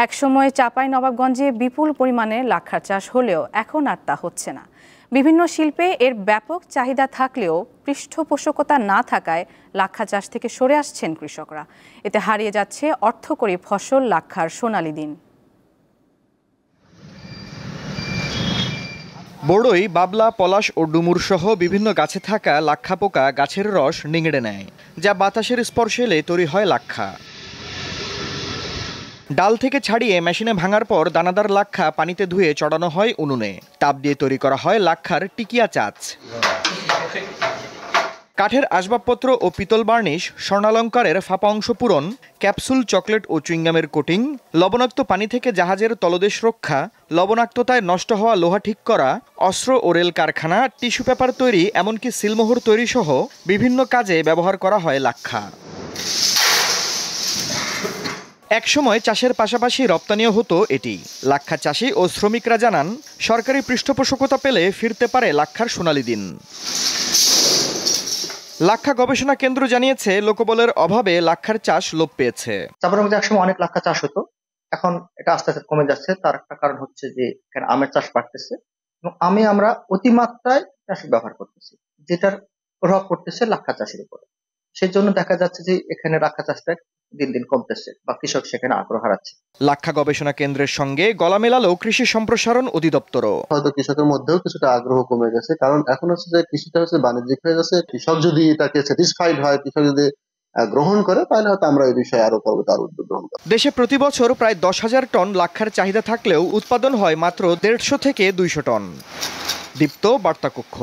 একসময় চাঁপাইনবাবগঞ্জে বিপুল পরিমাণে লাক্ষার চাষ হলেও এখন আর তা হচ্ছে না। বিভিন্ন শিল্পে এর ব্যাপক চাহিদা থাকলেও পৃষ্ঠপোষকতা না থাকায় লাক্ষা চাষ থেকে সরে আসছেন কৃষকরা। এতে হারিয়ে যাচ্ছে অর্থকরী ফসল লাক্ষার সোনালী দিন। বড়ই, বাবলা, পলাশ ও ডুমুর সহ বিভিন্ন গাছে থাকা লাক্ষা পোকা গাছের রস নিংড়ে নেয়, যা বাতাসের স্পর্শে এলে তৈরি হয় লাক্ষা। ডাল থেকে ছাড়িয়ে মেশিনে ভাঙার পর দানাদার লাক্ষা পানিতে ধুয়ে চড়ানো হয় উনুনে। তাপ দিয়ে তৈরি করা হয় লাক্ষার টিকিয়া চাচ। কাঠের আসবাবপত্র ও পিতল বার্নিশ, স্বর্ণালঙ্কারের ফাঁপা অংশ পূরণ, ক্যাপসুল, চকলেট ও চুইংগামের কোটিং, লবণাক্ত পানি থেকে জাহাজের তলদেশ রক্ষা, লবণাক্ততায় নষ্ট হওয়া লোহা ঠিক করা, অস্ত্র ও রেল কারখানা, টিস্যু পেপার তৈরি, এমনকি সিলমোহর তৈরি সহ বিভিন্ন কাজে ব্যবহার করা হয় লাক্ষা। একসময় চাষের পাশাপাশি রপ্তানিও হতো এটি। লাক্ষা চাষি ও শ্রমিকরা জানান, সরকারি পৃষ্ঠপোষকতা পেলে ফিরতে পারে লাক্ষার সোনালী দিন। লাক্ষা গবেষণা কেন্দ্র জানিয়েছে, লোকবলের অভাবে লাক্ষার চাষ লোপ পেয়েছে। চাঁপাইনবাবগঞ্জে একসময় অনেক লাক্ষা চাষ হতো, এখন এটা আস্তে আস্তে কমে যাচ্ছে। তার একটা কারণ হচ্ছে যে এখানে আমের চাষ বাড়তেছে এবং আমরা অতিমাত্রায় চাষি ব্যবহার করতেছি, যেটার প্রভাব পড়তেছে লাক্ষা চাষের উপরে। সেজন্য দেখা যাচ্ছে যে এখানে লাক্ষা চাষটা দিন দিন কমতেছে বা কৃষক সেখানে আগ্রহ হারাচ্ছে। লাক্ষা গবেষণা কেন্দ্রের সঙ্গে গলা মেলালো কৃষি সম্প্রসারণ অধিদপ্তরও। হয়তো কৃষকের মধ্যেও কিছুটা আগ্রহ কমে গেছে, কারণ এখন হচ্ছে যে কৃষিটা হচ্ছে বাণিজ্যিক হয়ে গেছে। কৃষক যদি এটাকে স্যাটিসফাইড হয়, কৃষক যদি গ্রহণ করে, তাহলে হয়তো আমরা এই বিষয়ে আরো পরবর্তী উদ্যোগ গ্রহণ করব। দেশে প্রতি বছর প্রায় 10,000 টন লাক্ষার চাহিদা থাকলেও উৎপাদন হয় মাত্র 150 থেকে 200 টন। দীপ্ত, বার্তা কক্ষ।